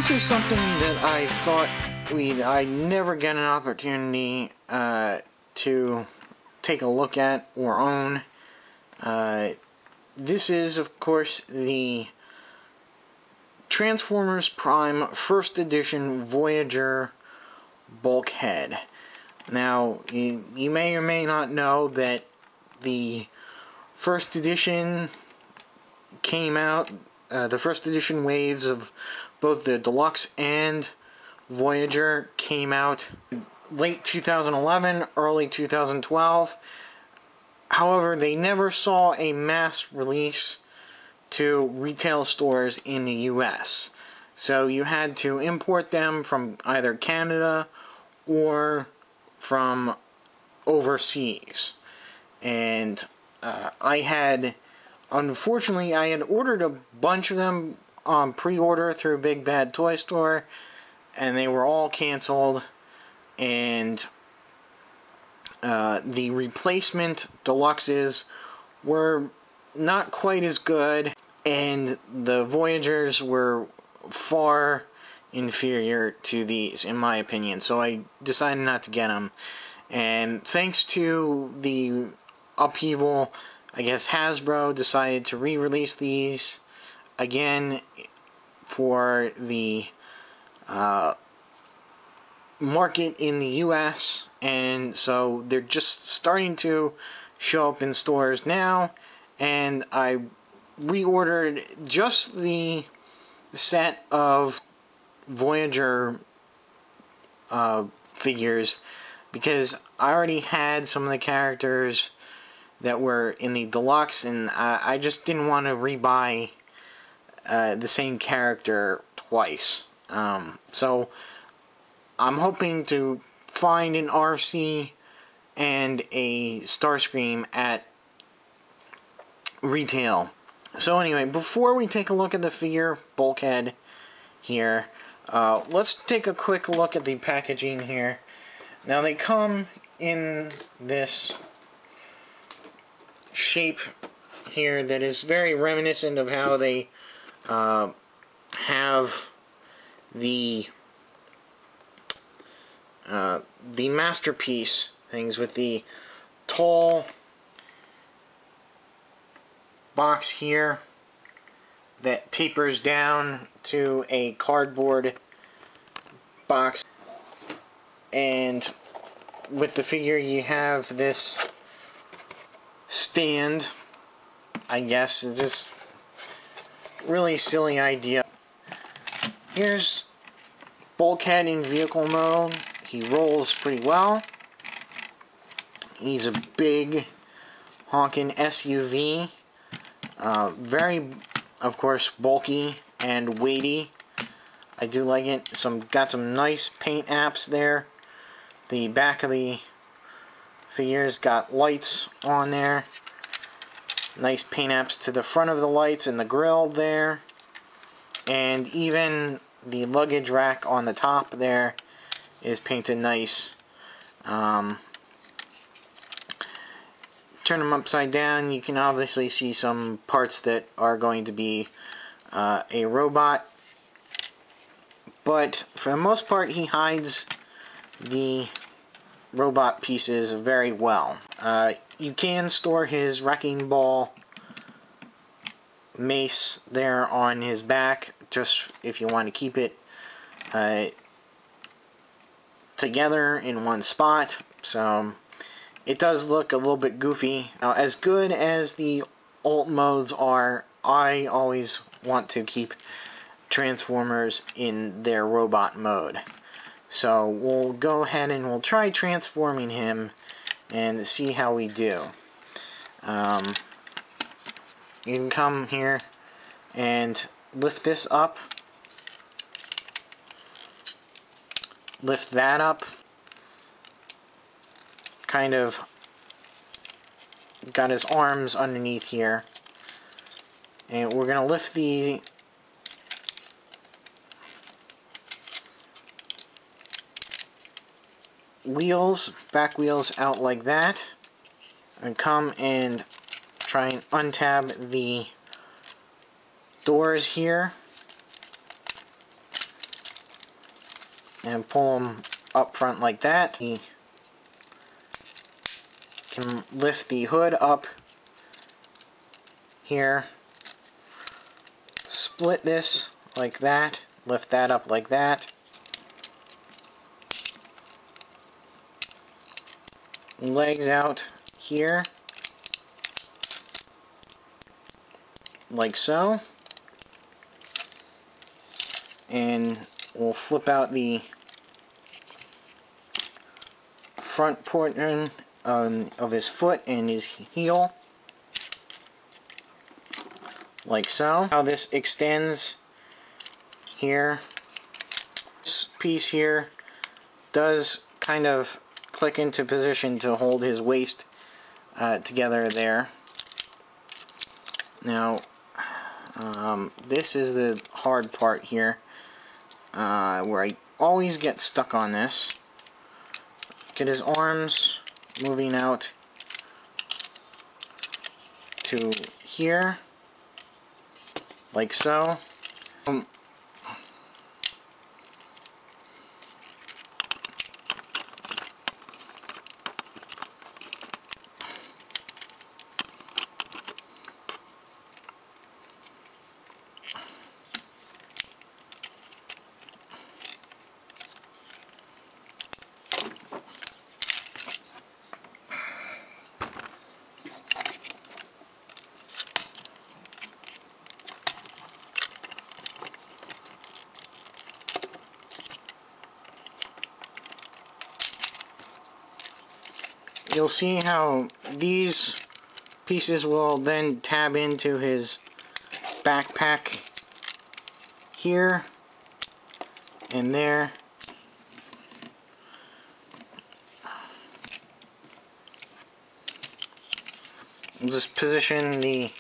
this is something that I thought I'd never get an opportunity to take a look at or own. This is, of course, the Transformers Prime First Edition Voyager Bulkhead. Now, you may or may not know that the first edition came out, the first edition waves of both the Deluxe and Voyager came out late 2011, early 2012. However, they never saw a mass release to retail stores in the US. So you had to import them from either Canada or from overseas. And unfortunately, I had ordered a bunch of them on pre-order through Big Bad Toy Store, and they were all canceled, and the replacement deluxes were not quite as good, and the Voyagers were far inferior to these, in my opinion, so I decided not to get them. And thanks to the upheaval, I guess Hasbro decided to re-release these again for the market in the US, and so they're just starting to show up in stores now, and I reordered just the set of Voyager figures because I already had some of the characters that were in the Deluxe, and I just didn't want to rebuy the same character twice. So I'm hoping to find an RC and a Starscream at retail. So anyway, before we take a look at the figure Bulkhead here, let's take a quick look at the packaging here. Now they come in this shape here that is very reminiscent of how they have the masterpiece things, with the tall box here that tapers down to a cardboard box, and with the figure you have this stand. I guess it's just really silly idea. Here's Bulkhead in vehicle mode. He rolls pretty well. He's a big honking SUV. Very, of course, bulky and weighty. I do like it. Got some nice paint apps there. The back of the figure's got lights on there. Nice paint apps to the front of the lights and the grill there. And even the luggage rack on the top there is painted nice. Turn them upside down, you can obviously see some parts that are going to be a robot. But for the most part, he hides the robot pieces very well. You can store his wrecking ball mace there on his back, just if you want to keep it together in one spot. So it does look a little bit goofy. Now, as good as the alt modes are, I always want to keep Transformers in their robot mode. So we'll go ahead and we'll try transforming him and see how we do. You can come here and lift this up. Lift that up. Kind of got his arms underneath here. And we're going to lift the back wheels out like that, and come and try and untab the doors here. and pull him up front like that. You can lift the hood up here, split this like that, lift that up like that. Legs out here, like so. And we'll flip out the front portion of his foot and his heel, like so. How this extends here, this piece here does kind of click into position to hold his waist together there. Now, this is the hard part here, where I always get stuck on this. Get his arms moving out to here, like so. You'll see how these pieces will then tab into his backpack here and there. We'll just position the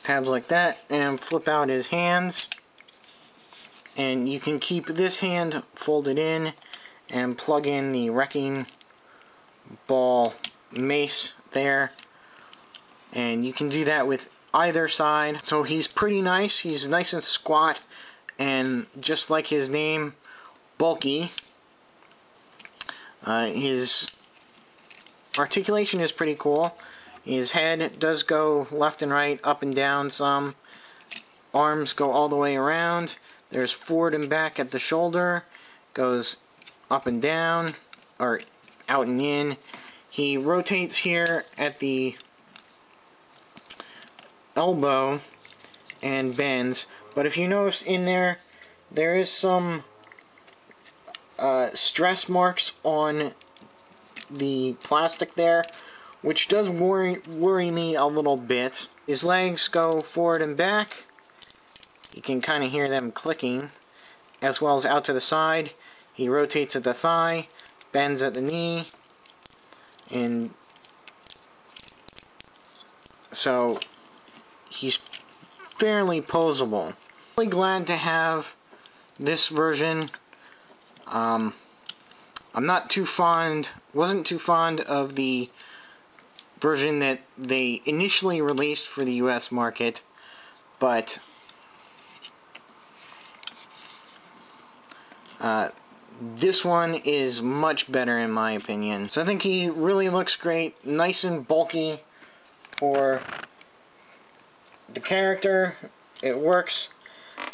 tabs like that and flip out his hands, and you can keep this hand folded in and plug in the wrecking ball mace there, and you can do that with either side. So he's pretty nice. He's nice and squat, and just like his name, bulky. His articulation is pretty cool. His head does go left and right, up and down some. Arms go all the way around. There's forward and back at the shoulder. Goes up and down, or out and in. He rotates here at the elbow and bends. But if you notice in there, there is some stress marks on the plastic there, which does worry me a little bit. His legs go forward and back. You can kind of hear them clicking, as well as out to the side. He rotates at the thigh, bends at the knee, and so he's fairly posable. Really glad to have this version. I'm not too fond, wasn't too fond of the version that they initially released for the US market, but this one is much better in my opinion. So I think he really looks great, nice and bulky for the character. It works.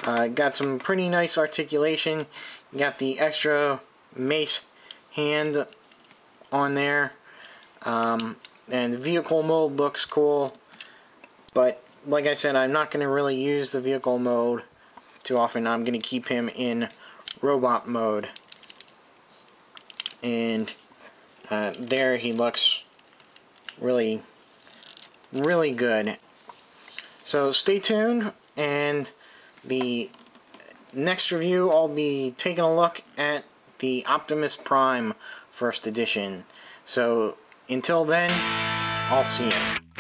Got some pretty nice articulation. You got the extra mace hand on there. And the vehicle mode looks cool, but like I said, I'm not going to really use the vehicle mode too often. I'm going to keep him in robot mode, and there he looks really good. So stay tuned, and the next review I'll be taking a look at the Optimus Prime First Edition. So until then, I'll see you.